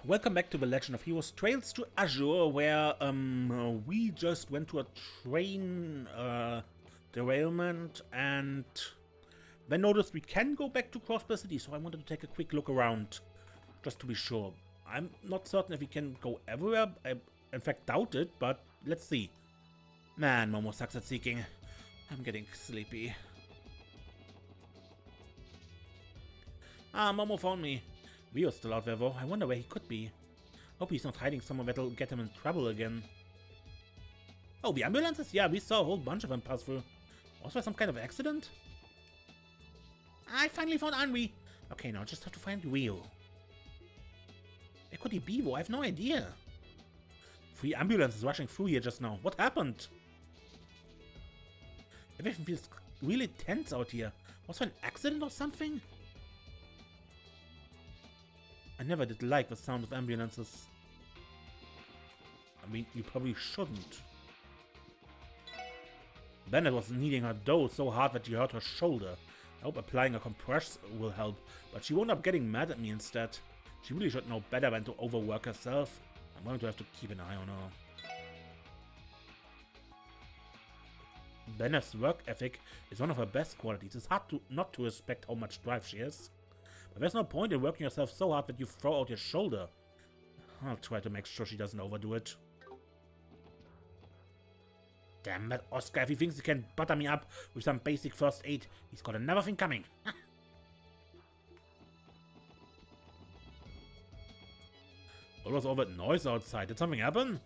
Welcome back to the Legend of Heroes Trails to Azure, where we just went to a train derailment and then noticed we can go back to Crossbar City, so I wanted to take a quick look around just to be sure. I'm not certain if we can go everywhere. I in fact doubt it, but let's see. Man, Momo sucks at seeking. I'm getting sleepy. Ah, Momo found me. Rio's still out there though. I wonder where he could be. Hope he's not hiding somewhere that'll get him in trouble again. Oh, the ambulances? Yeah, we saw a whole bunch of them pass through. Was there some kind of accident? I finally found Henri. Okay, now I just have to find Rio. Where could he be though? I have no idea. 3 ambulances rushing through here just now. What happened? Everything feels really tense out here. Was there an accident or something? I never did like the sound of ambulances. I mean, you probably shouldn't. Bennett was kneading her dough so hard that she hurt her shoulder. I hope applying a compress will help, but she wound up getting mad at me instead. She really should know better than to overwork herself. I'm going to have to keep an eye on her. Bennett's work ethic is one of her best qualities. It's hard not to respect how much drive she has. But there's no point in working yourself so hard that you throw out your shoulder. I'll try to make sure she doesn't overdo it. Damn that Oscar, if he thinks he can butter me up with some basic first aid, he's got another thing coming. What was all that noise outside? Did something happen?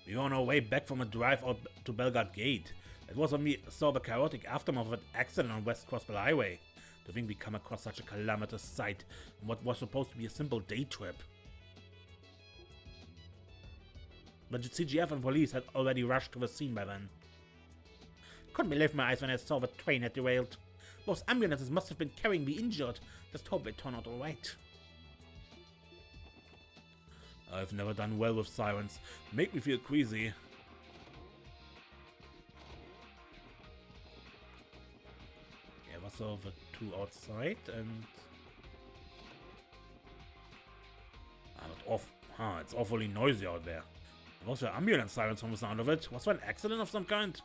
We were on our way back from a drive out to Belgard Gate. It was when we saw the chaotic aftermath of an accident on West Crossbell Highway. To think we come across such a calamitous sight in what was supposed to be a simple day trip. The CGF and police had already rushed to the scene by then. Couldn't believe my eyes when I saw the train had derailed. Those ambulances must have been carrying the injured. Just hope they turn out alright. I've never done well with sirens. Make me feel queasy. Yeah, was so the 2 outside and... it's awfully noisy out there. Was there ambulance sirens from the sound of it? Was there an accident of some kind?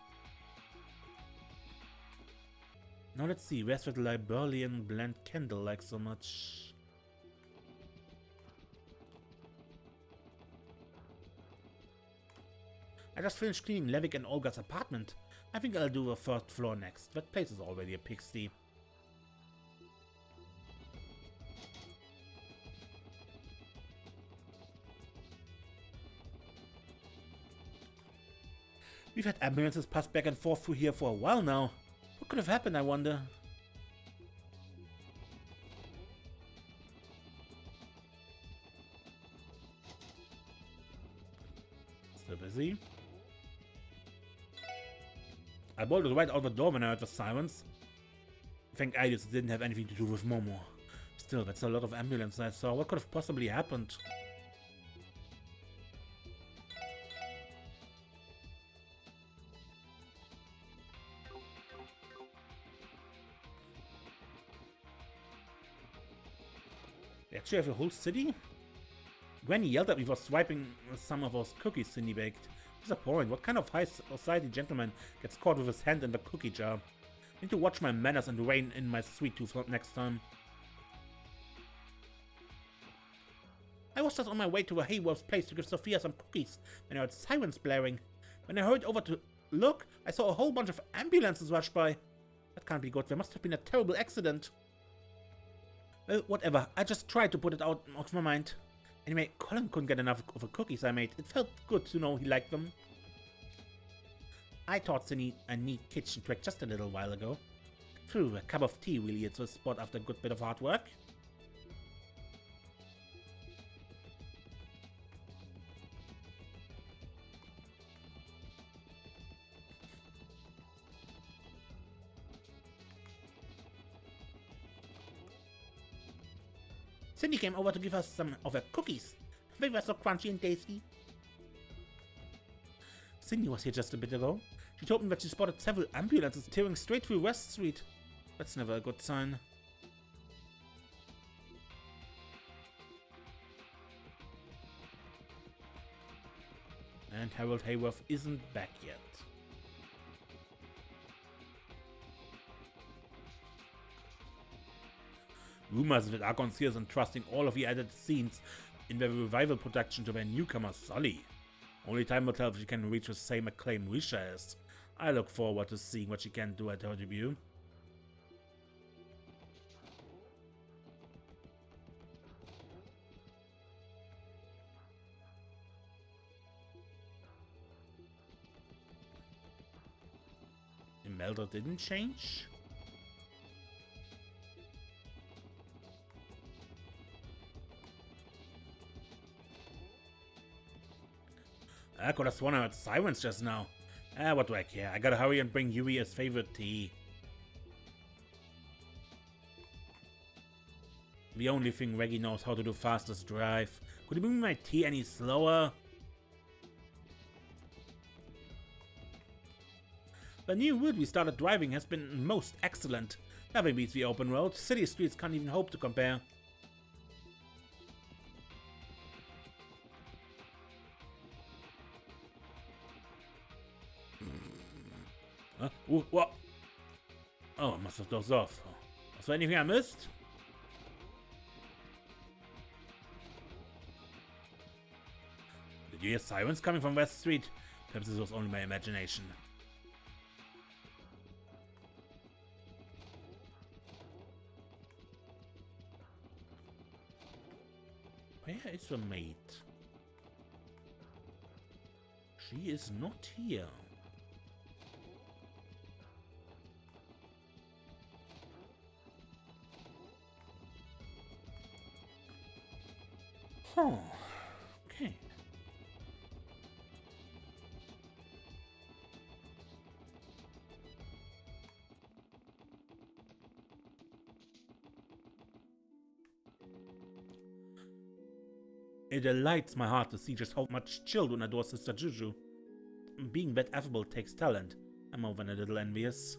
Now let's see, where's that Liberalian blend candle like so much? I just finished cleaning Levick and Olga's apartment. I think I'll do the 1st floor next. That place is already a pigsty. We've had ambulances pass back and forth through here for a while now. What could have happened, I wonder? Still busy. I bolted right out the door when I heard the sirens. Thank Idiot it didn't have anything to do with Momo. Still, that's a lot of ambulances I saw. What could have possibly happened? They actually have a whole city? Granny yelled at me for swiping some of those cookies Cindy baked. Disappointing. What kind of high society gentleman gets caught with his hand in the cookie jar? Need to watch my manners and rein in my sweet tooth next time. I was just on my way to a Hayworth's place to give Sophia some cookies when I heard sirens blaring. When I hurried over to look, I saw a whole bunch of ambulances rush by. That can't be good. There must have been a terrible accident. Well, whatever. I just tried to put it out of my mind. Anyway, Colin couldn't get enough of the cookies I made. It felt good to know he liked them. I taught Cindy a neat kitchen trick just a little while ago. True, a cup of tea really is a spot after a good bit of hard work. Cindy came over to give us some of her cookies. They were so crunchy and tasty. Cindy was here just a bit ago. She told me that she spotted several ambulances tearing straight through West Street. That's never a good sign. And Harold Hayworth isn't back yet. Rumors that Archon Sears entrusting all of the added scenes in the revival production to their newcomer Sully. Only time will tell if she can reach the same acclaim Risha has. I look forward to seeing what she can do at her debut. Imelda didn't change? I could have sworn I heard sirens just now. What do I care? I gotta hurry and bring Yui his favorite tea. The only thing Reggie knows how to do fast is drive. Could you bring me my tea any slower? The new route we started driving has been most excellent. Nothing beats the open road. City streets can't even hope to compare. Huh? Ooh, what? Oh, I must have dozed off. Was there anything I missed? Did you hear sirens coming from West Street? Perhaps this was only my imagination. Where is the maid? She is not here. Oh, okay. It delights my heart to see just how much children adore Sister Juju. Being that affable takes talent. I'm over a little envious.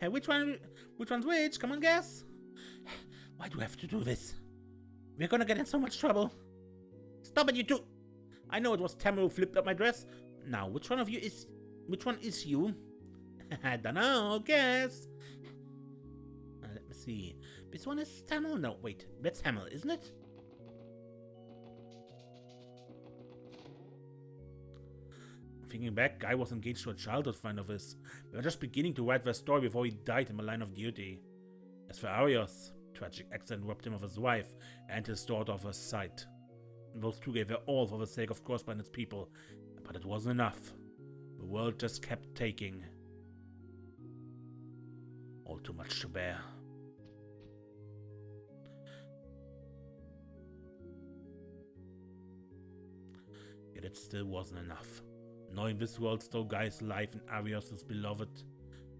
Hey, which one's which? Come on, guess. Why do I have to do this? We're gonna get in so much trouble. Stop it, you two! I know it was Tamara who flipped up my dress. Now, which one is you? I don't know, guess. Let me see. This one is Tamara? No, wait. That's Hamel, isn't it? Thinking back, Guy was engaged to a childhood friend of his. We were just beginning to write their story before he died in the line of duty. As for Arios, tragic accident robbed him of his wife and his daughter of her sight. Those two gave their all for the sake of Crossbar and its people, but it wasn't enough. The world just kept taking. All too much to bear. Yet it still wasn't enough. Knowing this world stole Guy's life and Arios' beloved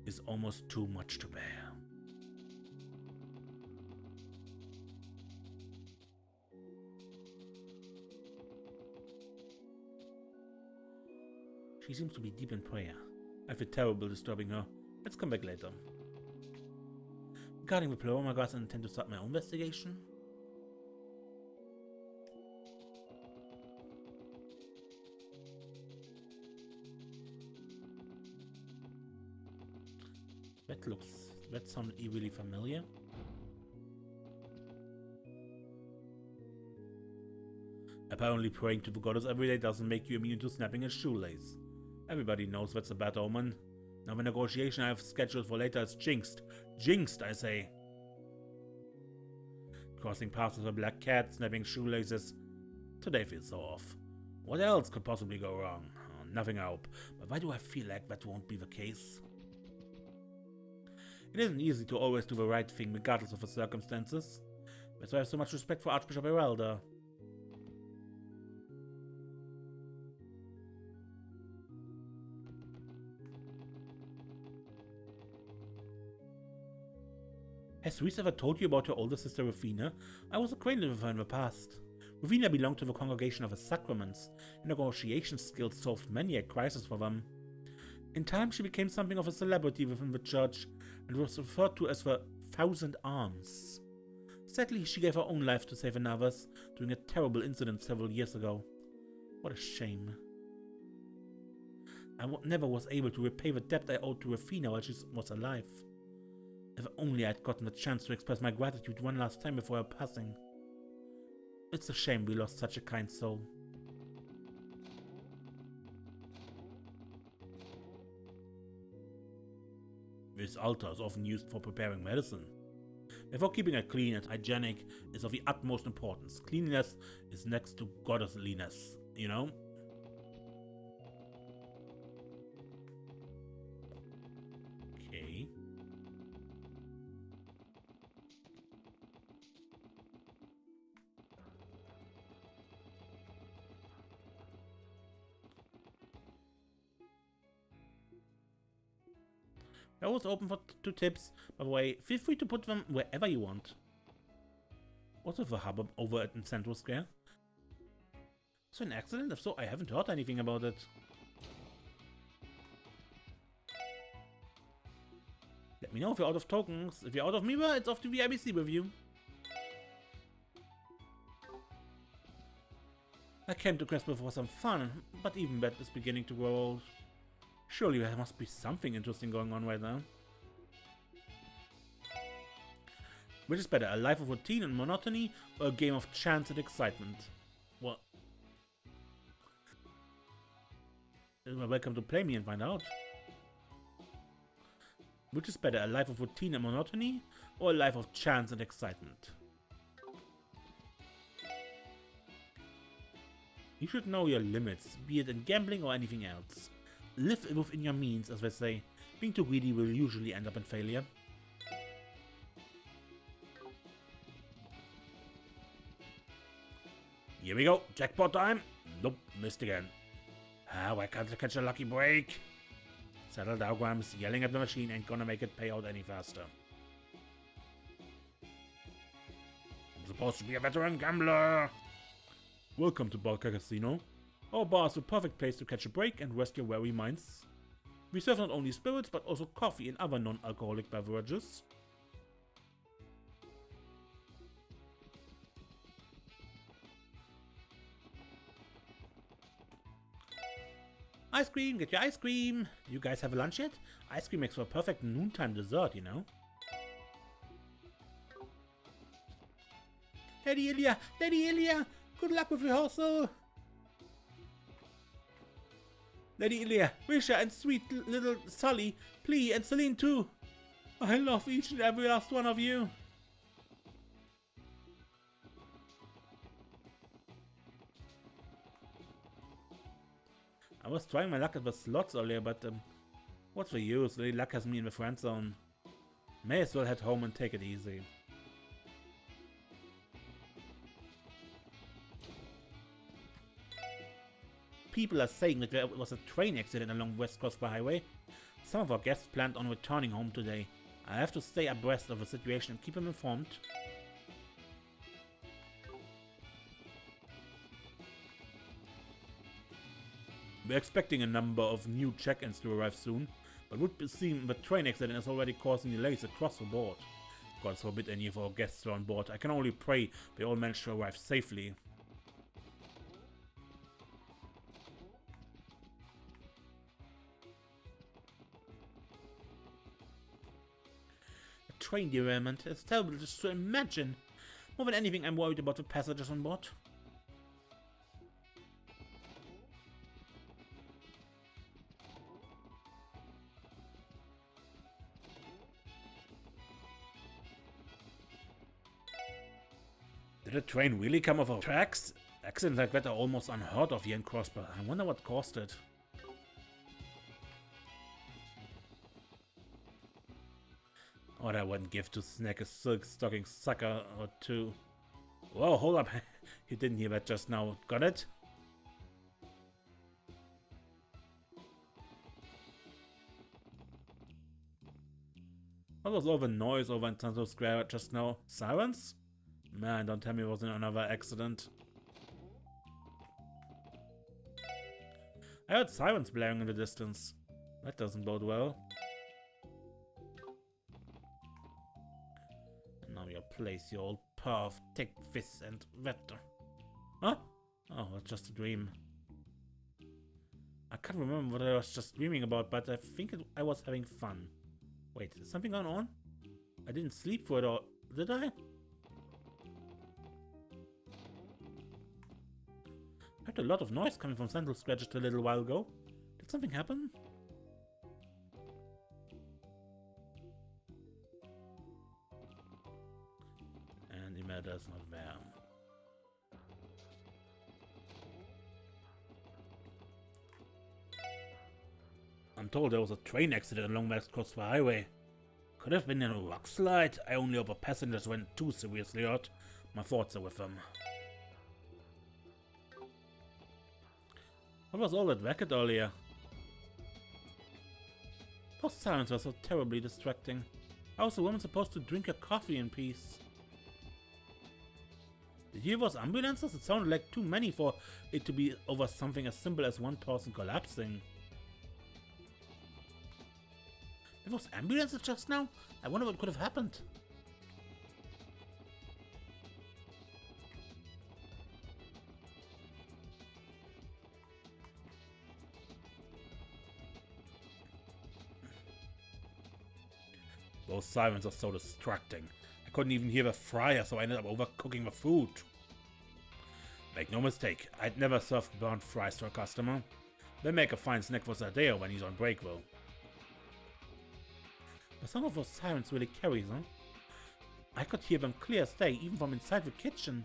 is almost too much to bear. She seems to be deep in prayer. I feel terrible disturbing her. Let's come back later. Regarding the Plomagas, I intend to start my own investigation. That sounded eerily familiar. Apparently praying to the goddess every day doesn't make you immune to snapping a shoelace. Everybody knows that's a bad omen. Now the negotiation I have scheduled for later is jinxed. Jinxed, I say. Crossing paths with a black cat, snapping shoelaces. Today feels so off. What else could possibly go wrong? Oh, nothing, I hope. But why do I feel like that won't be the case? It isn't easy to always do the right thing regardless of the circumstances. That's why I have so much respect for Archbishop Heralda. Has Reese ever told you about her older sister Rufina? I was acquainted with her in the past. Rufina belonged to the Congregation of the Sacraments, and negotiation skills solved many a crisis for them. In time, she became something of a celebrity within the church, and was referred to as the Thousand Arms. Sadly, she gave her own life to save another's during a terrible incident several years ago. What a shame. I never was able to repay the debt I owed to Rufina while she was alive. If only I'd gotten the chance to express my gratitude one last time before her passing. It's a shame we lost such a kind soul. This altar is often used for preparing medicine. Therefore, keeping it clean and hygienic is of the utmost importance. Cleanliness is next to godliness, you know? Okay. They're always open to tips. By the way, feel free to put them wherever you want. What's with the hubbub over at Central Square? Is there an accident? If so, I haven't heard anything about it. Let me know if you're out of tokens. If you're out of Miwa, it's off to the IBC with you. I came to Crespo for some fun, but even that is beginning to grow old. Surely there must be something interesting going on right now. Which is better, a life of routine and monotony, or a game of chance and excitement? What? Welcome to Play Me and find out. Which is better, a life of routine and monotony, or a life of chance and excitement? You should know your limits, be it in gambling or anything else. Live within your means, as they say. Being too greedy will usually end up in failure. Here we go, jackpot time. Nope, missed again. Why can't I catch a lucky break? Settle down, Grams. Yelling at the machine ain't gonna make it pay out any faster. I'm supposed to be a veteran gambler. Welcome to Balka Casino. Our bar is the perfect place to catch a break and rest your weary minds. We serve not only spirits, but also coffee and other non-alcoholic beverages. Ice cream, get your ice cream! You guys have lunch yet? Ice cream makes for a perfect noontime dessert, you know? Lady Ilya! Lady Ilya! Good luck with rehearsal! Lady Ilya, Risha, and sweet little Sully, Plea, and Celine too. I love each and every last one of you. I was trying my luck at the slots earlier, but what's the use? Lady Luck has me in the friend zone. May as well head home and take it easy. People are saying that there was a train accident along West Coast Highway. Some of our guests planned on returning home today. I have to stay abreast of the situation and keep them informed. We're expecting a number of new check-ins to arrive soon, but would seem the train accident is already causing delays across the board. God forbid any of our guests are on board. I can only pray they all manage to arrive safely. Train derailment. It's terrible just to imagine. More than anything, I'm worried about the passengers on board. Did the train really come off our tracks? Accidents like that are almost unheard of here in Crossbar. I wonder what caused it. What I wouldn't give to snack a silk stocking sucker or two. Whoa, hold up. You didn't hear that just now. Got it? What was all the noise over in Central Square just now? Sirens? Man, don't tell me it was another accident. I heard sirens blaring in the distance. That doesn't bode well. And now you place your old paw of thick fists and vector. Huh? Oh, that's just a dream. I can't remember what I was just dreaming about, but I think I was having fun. Wait, is something going on? I didn't sleep for it, or did I? I heard a lot of noise coming from Central Square just a little while ago. Did something happen? And Imelda's not there. I'm told there was a train accident along West Coast Highway. Could have been in a rock slide. I only hope passengers weren't too seriously hurt. My thoughts are with them. What was all that racket earlier? Those sounds were so terribly distracting. How was the woman supposed to drink her coffee in peace? Did you hear those ambulances? It sounded like too many for it to be over something as simple as one person collapsing. There was ambulances just now? I wonder what could have happened. Those sirens are so distracting. I couldn't even hear the fryer, so I ended up overcooking the food. Make no mistake, I'd never serve burnt fries to a customer. They make a fine snack for Sadeo when he's on break though. But some of those sirens really carries, huh? I could hear them clear as day, even from inside the kitchen.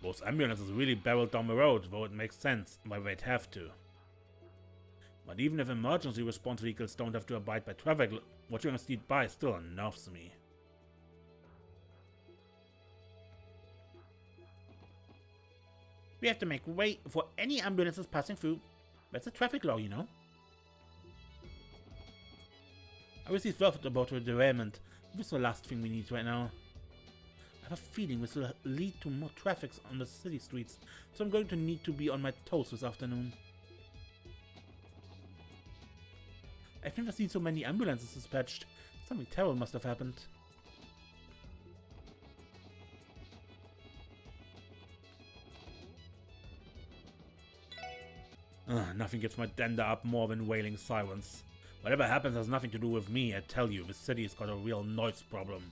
Those ambulances really barreled down the road, though it makes sense why they'd have to. But even if emergency response vehicles don't have to abide by traffic, watching them speed by still unnerves me. We have to make way for any ambulances passing through. That's a traffic law, you know. I received word about the derailment. This is the last thing we need right now. I have a feeling this will lead to more traffic on the city streets, so I'm going to need to be on my toes this afternoon. I've never seen so many ambulances dispatched. Something terrible must have happened. Nothing gets my dander up more than wailing sirens. Whatever happens has nothing to do with me, I tell you. The city's got a real noise problem.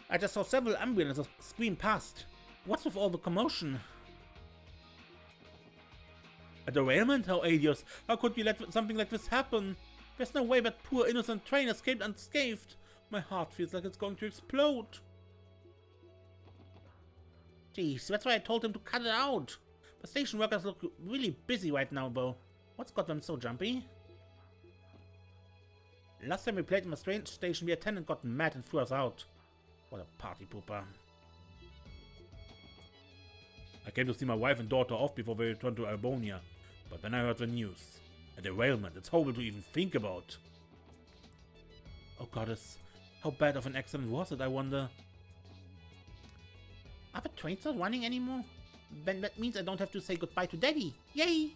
I just saw several ambulances scream past. What's with all the commotion? A derailment? How odious. How could you let something like this happen? There's no way that poor innocent train escaped unscathed. My heart feels like it's going to explode. Jeez, that's why I told him to cut it out. The station workers look really busy right now, though. What's got them so jumpy? Last time we played in the train station, the attendant got mad and threw us out. What a party pooper. I came to see my wife and daughter off before they returned to Albonia, but then I heard the news. A derailment, it's horrible to even think about. Oh goddess, how bad of an accident was it, I wonder? Are the trains not running anymore? Then that means I don't have to say goodbye to Daddy. Yay!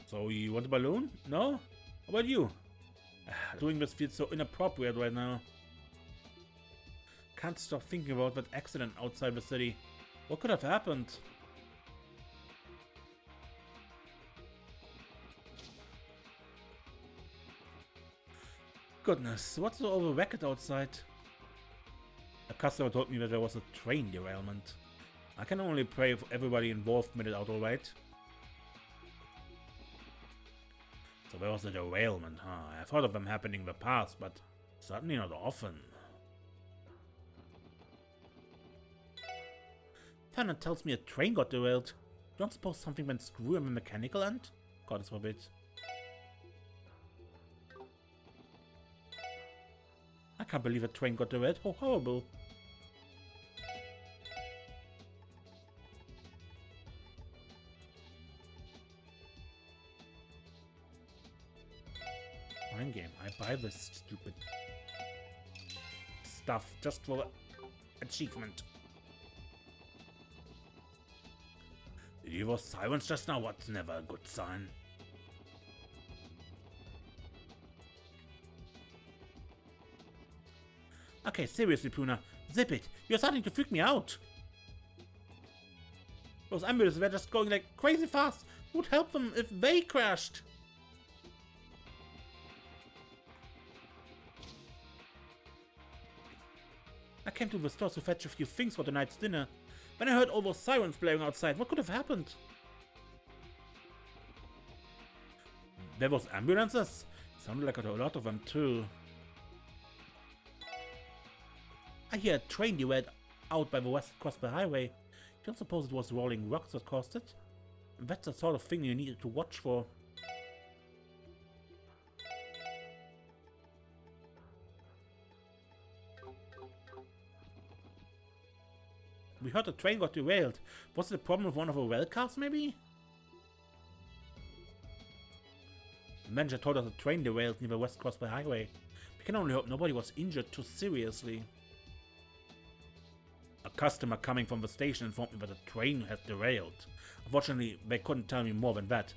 So you want a balloon? No? How about you? Doing this feels so inappropriate right now. Can't stop thinking about that accident outside the city. What could have happened? Goodness, what's all the racket outside? A customer told me that there was a train derailment. I can only pray if everybody involved made it out alright. So there was a derailment, huh? I've heard of them happening in the past, but certainly not often. Lieutenant tells me a train got derailed. Don't suppose something went screw on the mechanical end? God forbid. I can't believe a train got derailed. How horrible. Fine game. I buy this stupid stuff just for achievement. Did you hear sirens just now? What's never a good sign. Okay, seriously, Puna. Zip it. You're starting to freak me out. Those ambulances were just going like crazy fast. It would help them if they crashed. I came to the store to fetch a few things for tonight's dinner. When I heard all those sirens blaring outside, what could have happened? There was ambulances? Sounded like a lot of them too. I hear a train derailed out by the west across the highway. You don't suppose it was rolling rocks that caused it? That's the sort of thing you needed to watch for. We heard the train got derailed. Was it a problem with one of our rail cars, maybe? The manager told us the train derailed near the West Crossway Highway. We can only hope nobody was injured too seriously. A customer coming from the station informed me that the train had derailed. Unfortunately, they couldn't tell me more than that.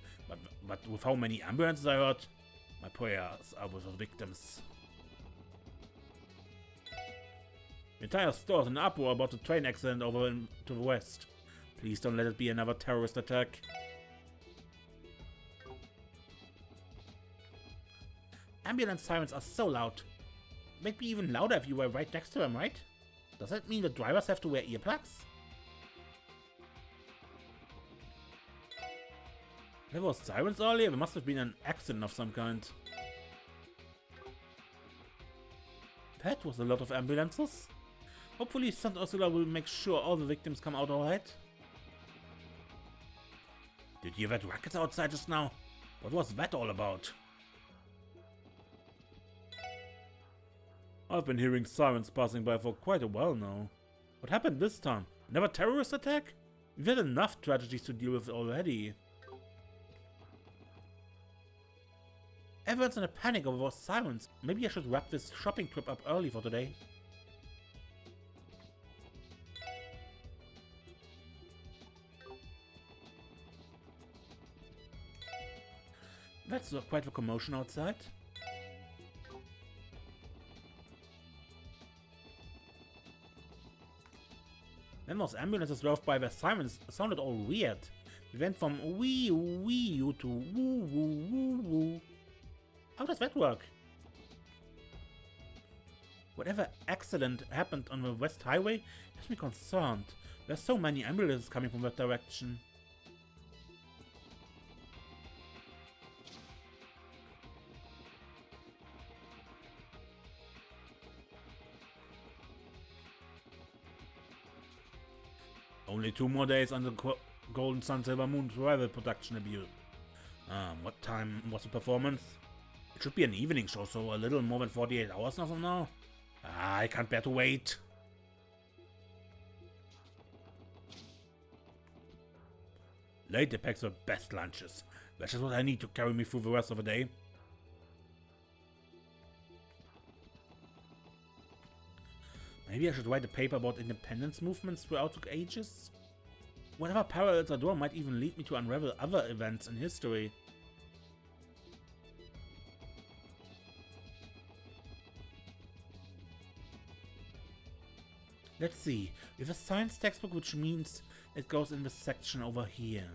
But with how many ambulances I heard, my prayers are with the victims. The entire store is in uproar about the train accident over to the west. Please don't let it be another terrorist attack. Ambulance sirens are so loud. They'd be even louder if you were right next to them, right? Does that mean the drivers have to wear earplugs? There was sirens earlier? There must have been an accident of some kind. That was a lot of ambulances. Hopefully St. Ursula will make sure all the victims come out alright. Did you hear that racket outside just now? What was that all about? I've been hearing sirens passing by for quite a while now. What happened this time? Another terrorist attack? We've had enough tragedies to deal with already. Everyone's in a panic over those sirens. Maybe I should wrap this shopping trip up early for today. That's quite a commotion outside. Then those ambulances drove by, the sirens sounded all weird. We went from wee wee to woo woo woo woo. How does that work? Whatever accident happened on the West Highway has me concerned. There's so many ambulances coming from that direction. Only 2 more days on the Golden Sun Silver Moon rival production debut. What time was the performance? It should be an evening show, so a little more than 48 hours now from now. I can't bear to wait. Late packs the best lunches. That's just what I need to carry me through the rest of the day. Maybe I should write a paper about independence movements throughout the ages? Whatever parallels I draw might even lead me to unravel other events in history. Let's see, we have a science textbook, which means it goes in this section over here.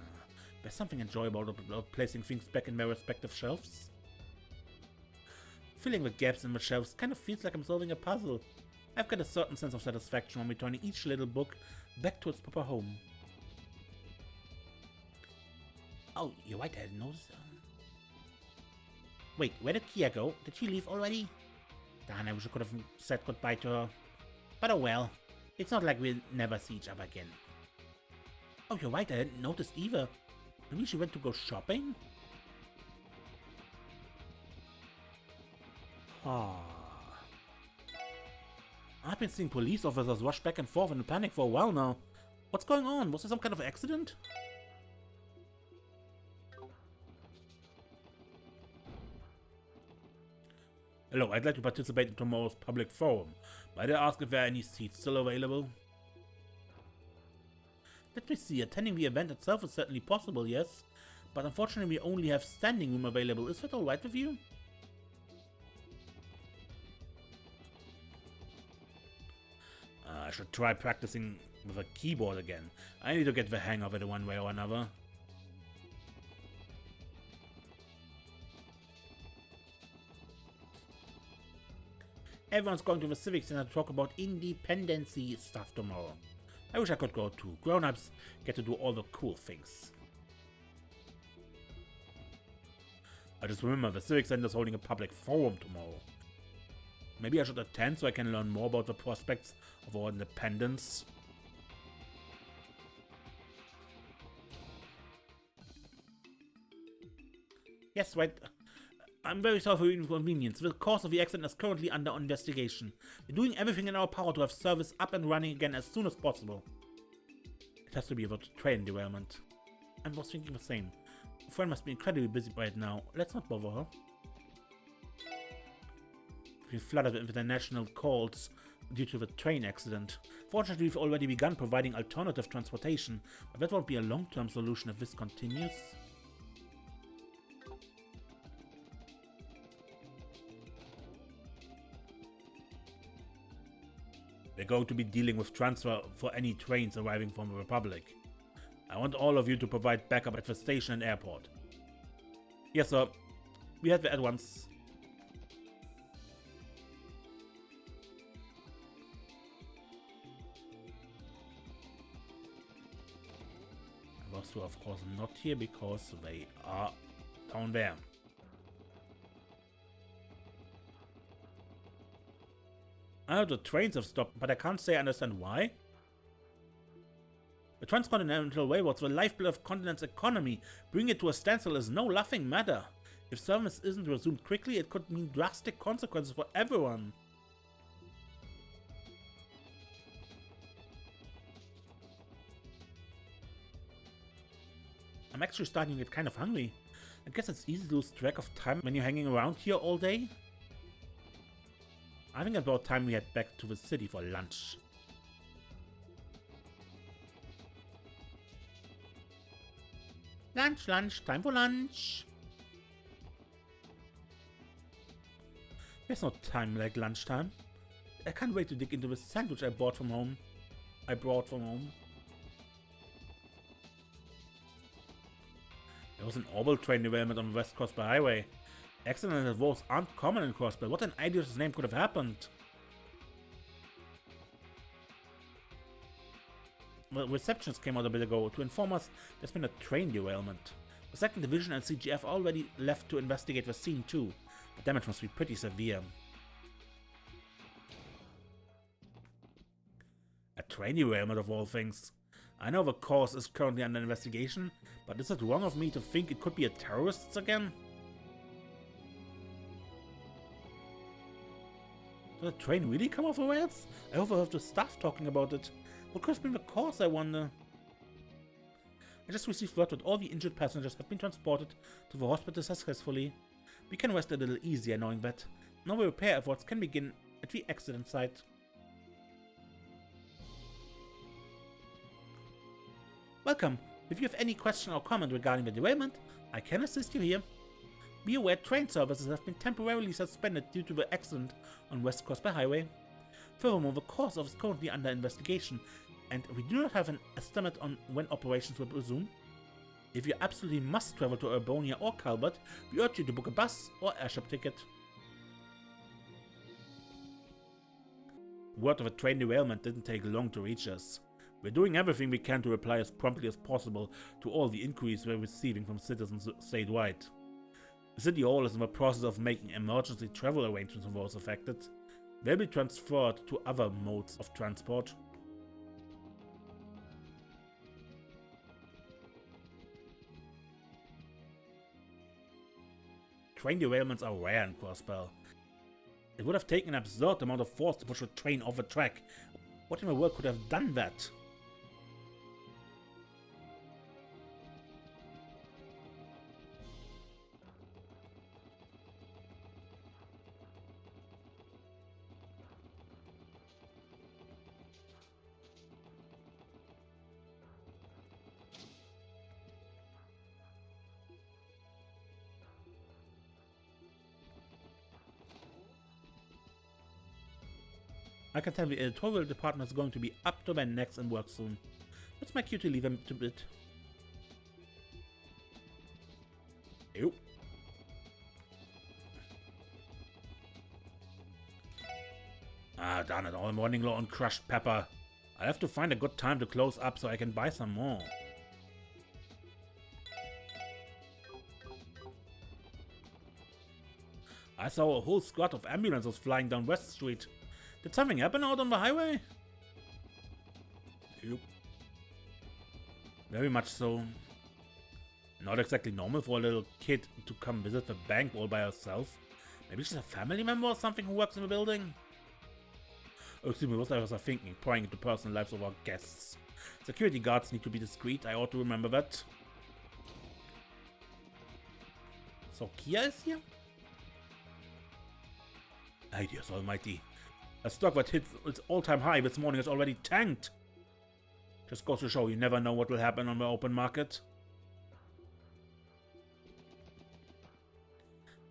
There's something enjoyable about placing things back in their respective shelves. Filling the gaps in the shelves kind of feels like I'm solving a puzzle. I've got a certain sense of satisfaction when returning each little book back to its proper home. Oh, you're right, I didn't notice. Wait, where did Kia go? Did she leave already? Darn, I wish I could have said goodbye to her. But oh well, it's not like we'll never see each other again. Oh, you're right, I hadn't noticed either. Maybe she went to go shopping? Ah. I've been seeing police officers rush back and forth in a panic for a while now. What's going on? Was there some kind of accident? Hello, I'd like to participate in tomorrow's public forum. Might I ask if there are any seats still available? Let me see, attending the event itself is certainly possible, yes. But unfortunately we only have standing room available. Is that alright with you? I should try practicing with a keyboard again. I need to get the hang of it one way or another. Everyone's going to the Civic Center to talk about independency stuff tomorrow. I wish I could go too. Grown-ups get to do all the cool things. I just remember the Civic Center is holding a public forum tomorrow. Maybe I should attend so I can learn more about the prospects of our independence. Yes, right. I'm very sorry for your inconvenience. The cause of the accident is currently under investigation. We're doing everything in our power to have service up and running again as soon as possible. It has to be about train derailment. I was thinking the same. A friend must be incredibly busy right now. Let's not bother her. We've been flooded with international calls due to the train accident. Fortunately, we've already begun providing alternative transportation, but that won't be a long-term solution if this continues. We're going to be dealing with transfer for any trains arriving from the Republic. I want all of you to provide backup at the station and airport. Yes, sir. We had the at once. Those are of course not here because they are down there. I know the trains have stopped, but I can't say I understand why. The transcontinental railroads, the lifeblood of continent's economy. Bringing it to a standstill is no laughing matter. If service isn't resumed quickly, it could mean drastic consequences for everyone. I'm actually starting to get kind of hungry. I guess it's easy to lose track of time when you're hanging around here all day. I think it's about time we head back to the city for lunch. Lunch, time for lunch. There's no time like lunchtime. I can't wait to dig into the sandwich I brought from home. There was an orbital train derailment on the West Coast Highway. Accidents and woes aren't common in Crossbell. What an idiotic name could have happened. The receptionist came out a bit ago to inform us there's been a train derailment. The 2nd Division and CGF already left to investigate the scene too. The damage must be pretty severe. A train derailment of all things. I know the cause is currently under investigation, but is it wrong of me to think it could be a terrorist again? Did the train really come off the rails? I overheard the staff talking about it. What could have been the cause, I wonder? I just received word that all the injured passengers have been transported to the hospital successfully. We can rest a little easier knowing that. Now the repair efforts can begin at the accident site. Welcome. If you have any question or comment regarding the derailment, I can assist you here. Be aware train services have been temporarily suspended due to the accident on West Coast Highway. Furthermore, the cause of is currently under investigation, and we do not have an estimate on when operations will resume. If you absolutely must travel to Urbonia or Calvert, we urge you to book a bus or airship ticket. Word of a train derailment didn't take long to reach us. We're doing everything we can to reply as promptly as possible to all the inquiries we're receiving from citizens statewide. The City Hall is in the process of making emergency travel arrangements for those affected. They'll be transferred to other modes of transport. Train derailments are rare in Crossbell. It would have taken an absurd amount of force to push a train off a track. What in the world could have done that? I can tell the editorial department is going to be up to their necks in work soon. What's my cue to leave them to it? Ew. Ah, darn it, all morning low on crushed pepper. I'll have to find a good time to close up so I can buy some more. I saw a whole squad of ambulances flying down West Street. Did something happen out on the highway? Yep. Very much so. Not exactly normal for a little kid to come visit the bank all by herself. Maybe she's a family member or something who works in the building? Oh, excuse me, what was I thinking? Prying into personal lives of our guests. Security guards need to be discreet, I ought to remember that. So Kia is here? Ideas almighty. A stock that hit its all-time high this morning is already tanked. Just goes to show you never know what will happen on the open market.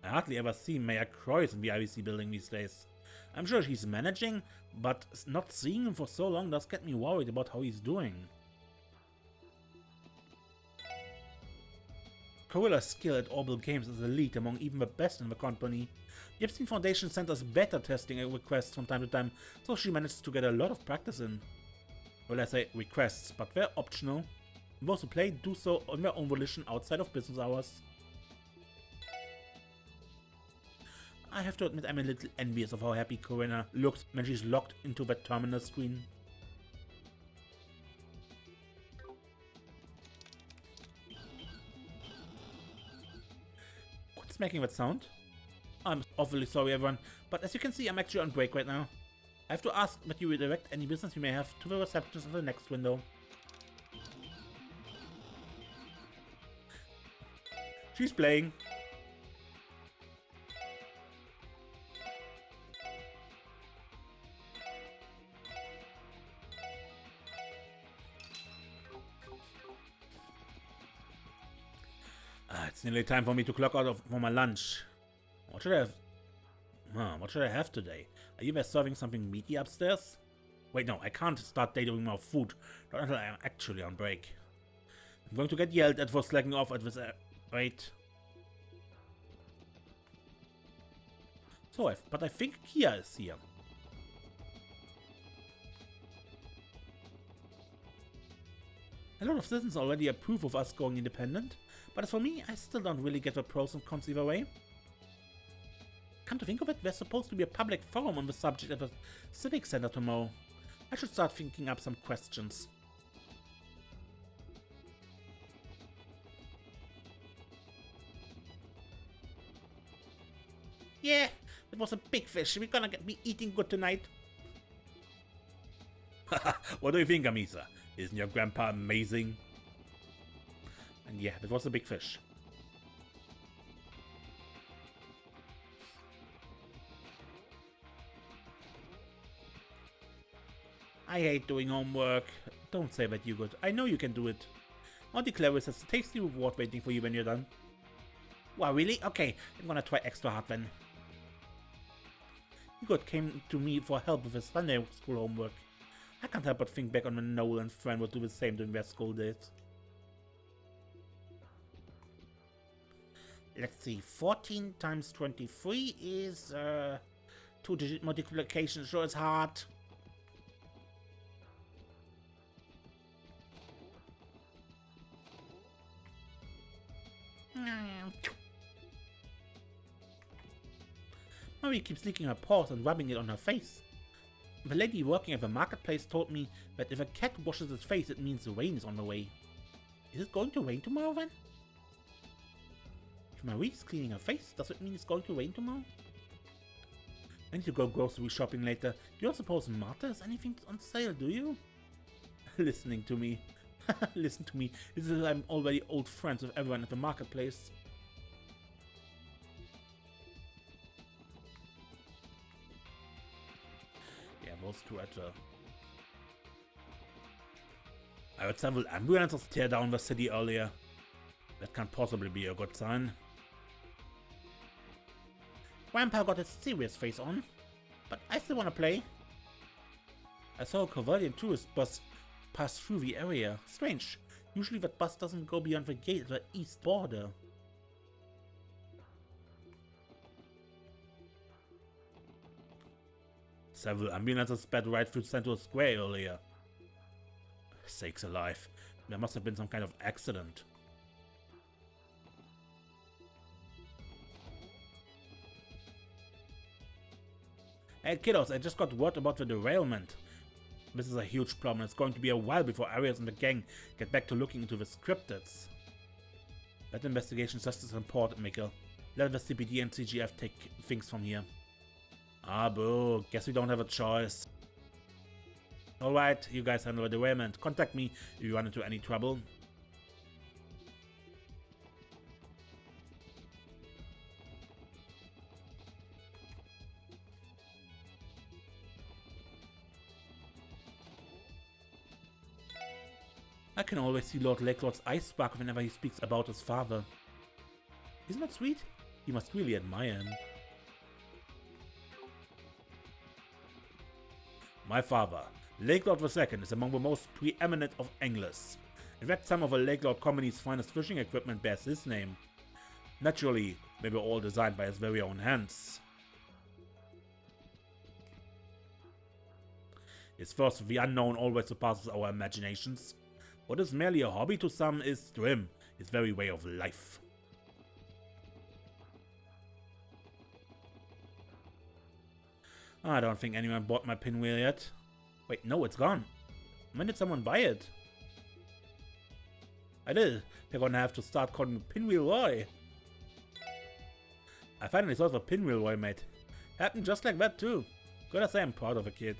I hardly ever see Mayor Croix in the IBC building these days. I'm sure he's managing, but not seeing him for so long does get me worried about how he's doing. Corilla's skill at orbital games is elite among even the best in the company. The Epstein Foundation sent us beta testing requests from time to time, so she managed to get a lot of practice in. Well, I say requests, but they're optional. Those who play do so on their own volition outside of business hours. I have to admit I'm a little envious of how happy Corinna looks when she's locked into that terminal screen. What's making that sound? I'm awfully sorry everyone, but as you can see I'm actually on break right now. I have to ask that you redirect any business you may have to the receptionist in the next window. She's playing. It's nearly time for me to clock out for my lunch. What should I have? What should I have today? Are you guys serving something meaty upstairs? Wait, no, I can't start dating my food, not until I'm actually on break. I'm going to get yelled at for slacking off at this rate. So, but I think Kia is here. A lot of citizens already approve of us going independent, but as for me, I still don't really get the pros and cons either way. Come to think of it, there's supposed to be a public forum on the subject at the Civic Center tomorrow. I should start thinking up some questions. Yeah, it was a big fish. We're gonna be eating good tonight. What do you think, Amisa? Isn't your grandpa amazing? And yeah, that was a big fish. I hate doing homework. Don't say that, you good. I know you can do it. Auntie Clarice has a tasty reward waiting for you when you're done. Wow, really? Okay, I'm gonna try extra hard then. Hugot came to me for help with his Sunday school homework. I can't help but think back on when Noel and Fran would do the same during their school days. Let's see, 14 times 23 is 2-digit multiplication, sure it's hard. Marie keeps licking her paws and rubbing it on her face. The lady working at the marketplace told me that if a cat washes its face, it means the rain is on the way. Is it going to rain tomorrow then? Marie's cleaning her face. Does it mean it's going to rain tomorrow? I need to go grocery shopping later. Do you suppose Martha has anything on sale, do you? Listening to me. Listen to me. It's as if I'm already old friends with everyone at the marketplace. Yeah, those two at the... I heard several ambulances tear down the city earlier. That can't possibly be a good sign. Grandpa got a serious face on, but I still want to play. I saw a Cavalian tourist bus pass through the area. Strange. Usually that bus doesn't go beyond the gate at the east border. Several ambulances sped right through Central Square earlier. Sakes alive. There must have been some kind of accident. Hey kiddos, I just got word about the derailment. This is a huge problem. It's going to be a while before Arias and the gang get back to looking into the scripteds. That investigation is just as important, Mikkel. Let the CPD and CGF take things from here. Ah, boo. Guess we don't have a choice. Alright, you guys handle the derailment. Contact me if you run into any trouble. I can always see Lord Lakelord's eyes sparkle whenever he speaks about his father. Isn't that sweet? You must really admire him. My father, Lakelord II, is among the most preeminent of anglers. In fact, some of the Lakelord Company's finest fishing equipment bears his name. Naturally, they were all designed by his very own hands. His thirst for the unknown always surpasses our imaginations. What is merely a hobby to some is, to him, his very way of life. I don't think anyone bought my pinwheel yet. Wait, no, it's gone. When did someone buy it? I did. They're gonna have to start calling me Pinwheel Roy. I finally thought of a Pinwheel Roy, mate. Happened just like that too. Gotta say I'm proud of a kid.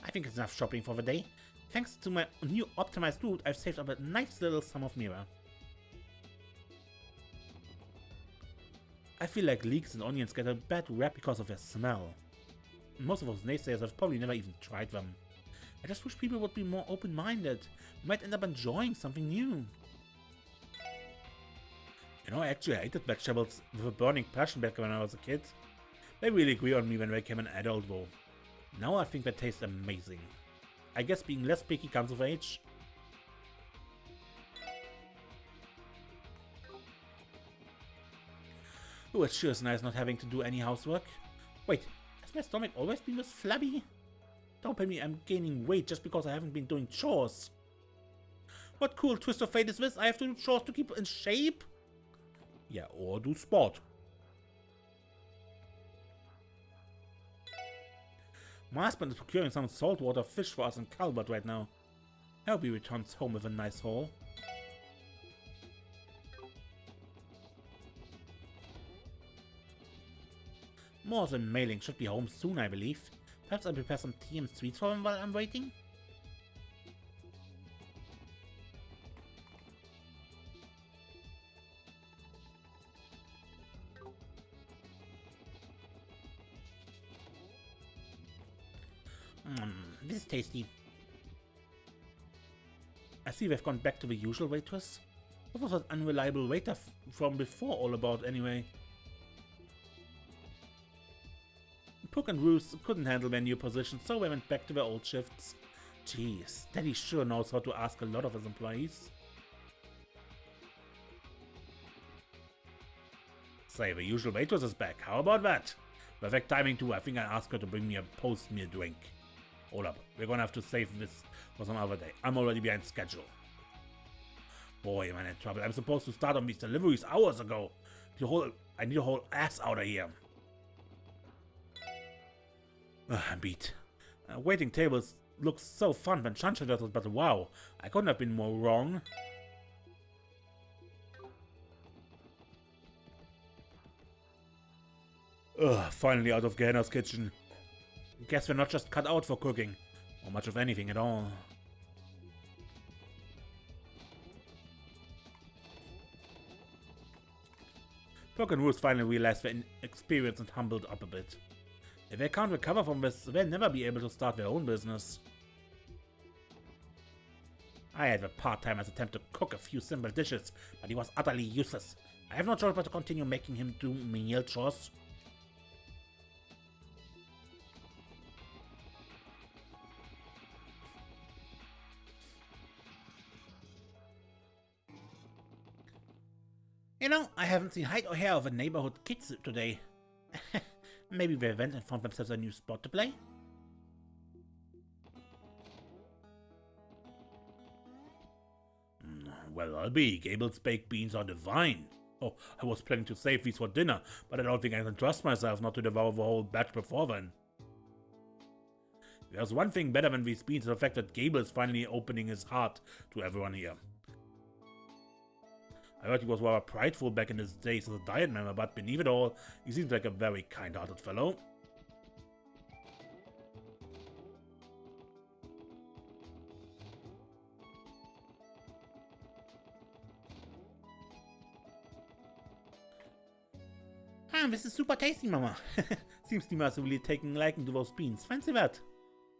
I think it's enough shopping for the day. Thanks to my new optimized route, I've saved up a nice little sum of Mira. I feel like leeks and onions get a bad rap because of their smell. Most of those naysayers have probably never even tried them. I just wish people would be more open-minded. We might end up enjoying something new. You know, I actually hated vegetables with a burning passion back when I was a kid. They really grew on me when I became an adult though. Now I think they taste amazing. I guess being less picky comes of age. Oh, it sure is nice not having to do any housework. Wait, has my stomach always been this flabby? Don't tell me I'm gaining weight just because I haven't been doing chores. What cool twist of fate is this? I have to do chores to keep in shape? Yeah, or do sport. My husband is procuring some saltwater fish for us in Calvert right now. I hope he returns home with a nice haul. More of the mailing should be home soon, I believe. Perhaps I prepare some tea and sweets for him while I'm waiting? This is tasty. I see we've gone back to the usual waitress. What was that unreliable waiter from before all about anyway? Puck and Roos couldn't handle their new position, so they went back to their old shifts. Jeez, Daddy sure knows how to ask a lot of his employees. Say, the usual waitress is back. How about that? Perfect timing too. I think I asked her to bring me a post-meal drink. Hold up, we're gonna have to save this for some other day. I'm already behind schedule. Boy, am I in trouble. I'm supposed to start on these deliveries hours ago. I need a whole ass out of here. I'm beat. Waiting tables looks so fun when Sunshine does it, but wow, I couldn't have been more wrong. Ugh, finally out of Gehenna's kitchen. Guess we're not just cut out for cooking, or much of anything at all. Perk and Ruth finally realized their inexperience and humbled up a bit. If they can't recover from this, they'll never be able to start their own business. I had a part-timer's attempt to cook a few simple dishes, but he was utterly useless. I have no choice but to continue making him do menial chores. You know, I haven't seen hide or hair of a neighborhood kids today. Maybe they went and found themselves a new spot to play? Well, I'll be. Gable's baked beans are divine. Oh, I was planning to save these for dinner, but I don't think I can trust myself not to devour the whole batch before then. There's one thing better than these beans, the fact that Gable is finally opening his heart to everyone here. I heard he was rather prideful back in his days as a Diet member, but beneath it all, he seems like a very kind-hearted fellow. Ah, this is super tasty, Mama. Seems Nima is really taking a liking to those beans. Fancy that.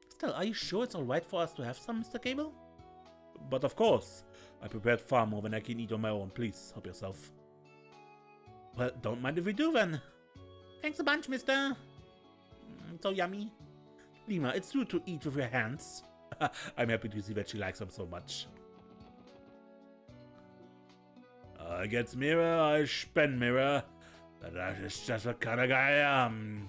Still, are you sure it's alright for us to have some, Mr. Gable? But of course. I prepared far more than I can eat on my own. Please, help yourself. Well, don't mind if we do then. Thanks a bunch, mister. So yummy. Lima, it's rude to eat with your hands. I'm happy to see that she likes them so much. I get mirror, I spend mirror. That is just the kind of guy I am.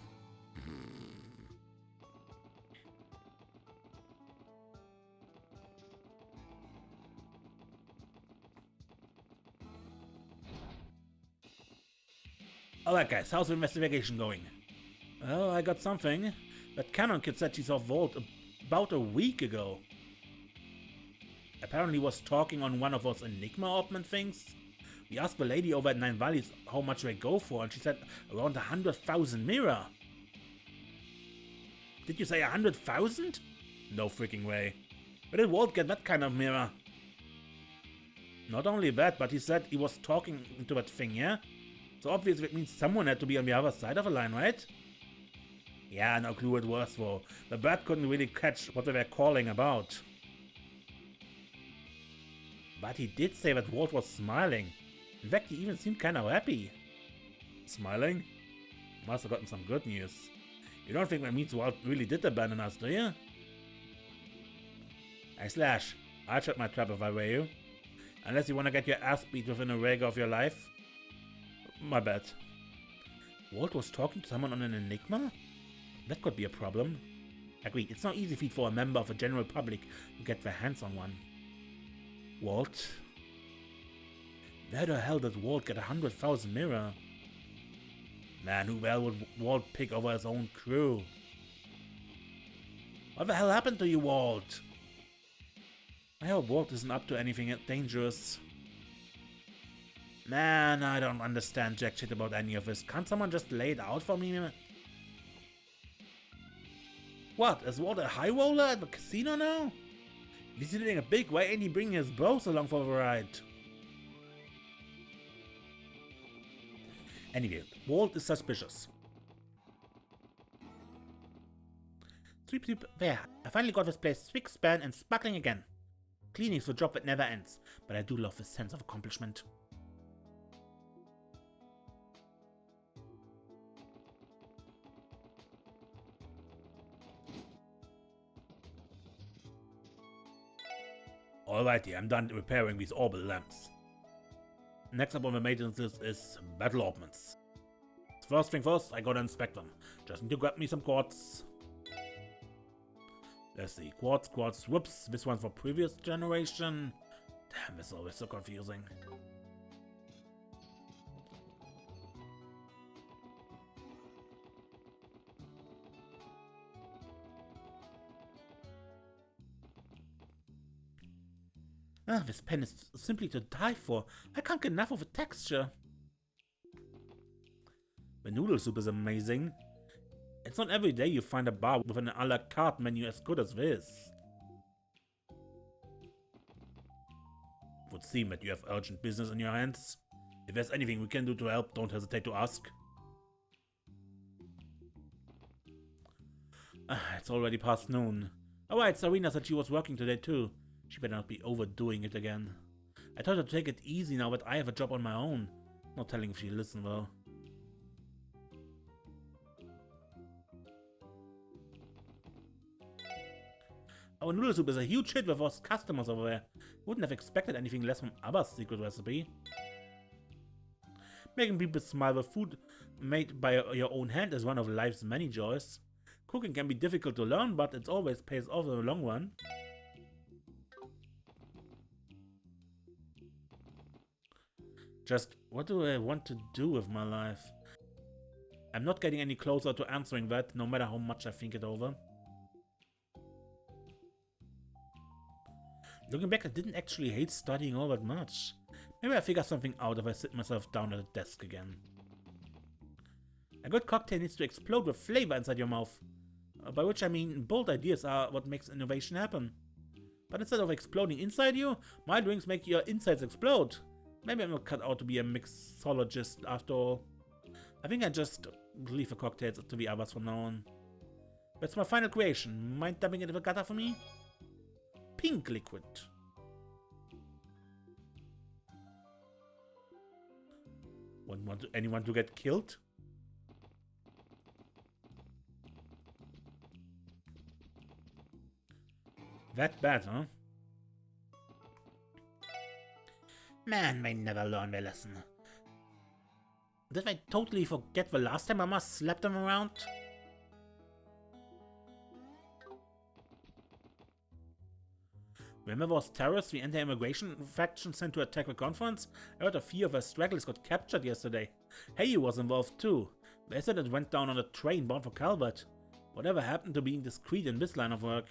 Alright guys, how's the investigation going? Well, I got something. That Canon kid said she saw Vault about a week ago. Apparently was talking on one of those Enigma ointment things. We asked the lady over at Nine Valleys how much they go for, and she said around 100,000 mirror. Did you say 100,000? No freaking way. Where did Walt get that kind of mirror? Not only that, but he said he was talking into that thing, yeah? So obviously it means someone had to be on the other side of the line, right? Yeah, no clue it was though. The bat couldn't really catch what they were calling about. But he did say that Walt was smiling. In fact, he even seemed kind of happy. Smiling? Must have gotten some good news. You don't think that means Walt really did abandon us, do you? Hey Slash, I'd shut my trap if I were you. Unless you want to get your ass beat within a rig of your life. My bad. Walt was talking to someone on an Enigma? That could be a problem. Agreed, it's no easy feat for a member of the general public to get their hands on one. Walt? Where the hell did Walt get 100,000 mirror? Man, who the hell would Walt pick over his own crew? What the hell happened to you, Walt? I hope Walt isn't up to anything dangerous. Man, I don't understand jack shit about any of this. Can't someone just lay it out for me? What, is Walt a high roller at the casino now? If he's doing a big way, ain't he bringing his bros along for the ride? Anyway, Walt is suspicious. Sweep, sweep, there. I finally got this place spick, span, and sparkling again. Cleaning's the job that never ends, but I do love this sense of accomplishment. Alrighty, I'm done repairing these orbital lamps. Next up on the maintenance list is battle orbments. First thing first, I gotta inspect them. Just need to grab me some quartz. Let's see, quartz, whoops, this one's for previous generation. Damn, this is always so confusing. Ah, this pen is simply to die for. I can't get enough of the texture. The noodle soup is amazing. It's not every day you find a bar with an a la carte menu as good as this. It would seem that you have urgent business in your hands. If there's anything we can do to help, don't hesitate to ask. It's already past noon. Alright, Serena said she was working today too. She better not be overdoing it again. I told her to take it easy now that I have a job on my own. Not telling if she'll listen though. Our noodle soup is a huge hit with our customers over there. Wouldn't have expected anything less from Abba's secret recipe. Making people smile with food made by your own hand is one of life's many joys. Cooking can be difficult to learn, but it always pays off in the long run. Just what do I want to do with my life? I'm not getting any closer to answering that, no matter how much I think it over. Looking back, I didn't actually hate studying all that much. Maybe I figure something out if I sit myself down at a desk again. A good cocktail needs to explode with flavor inside your mouth. By which I mean bold ideas are what makes innovation happen. But instead of exploding inside you, my drinks make your insides explode. Maybe I'm not cut out to be a mixologist after all. I think I just leave the cocktails to the others from now on. That's my final creation. Mind dumping it in the gutter for me? Pink liquid. Wouldn't want anyone to get killed? That bad, huh? Man may never learn their lesson. Did I totally forget the last time Mama slapped them around? Remember those terrorists the anti-immigration faction sent to attack the conference? I heard a few of the stragglers got captured yesterday. Hey was involved too. They said it went down on a train bound for Calvert. Whatever happened to being discreet in this line of work?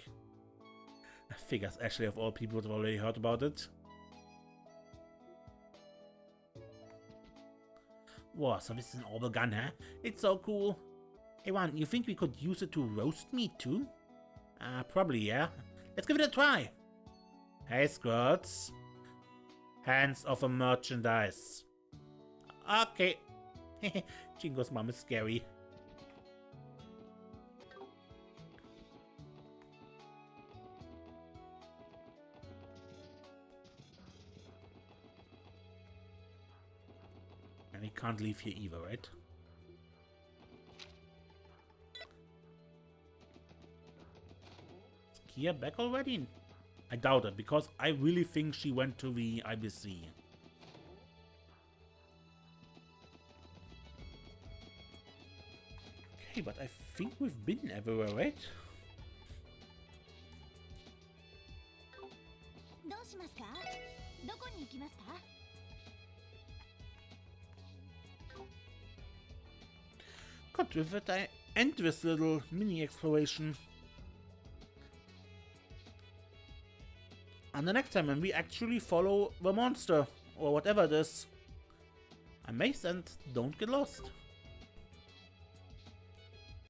I figures Ashley of all people would have already heard about it. Whoa, so this is an orbital gun, huh? It's so cool. Hey Juan, you think we could use it to roast meat too? Probably, yeah. Let's give it a try. Hey, Squirts. Hands off of merchandise. Okay. Jingo's mom is scary. And we can't leave here either, right? Is Kia back already? I doubt it, because I really think she went to the IBC. Okay, but I think we've been everywhere, right? God, with it I end this little mini exploration. And the next time when we actually follow the monster, or whatever it is. Amazed and don't get lost.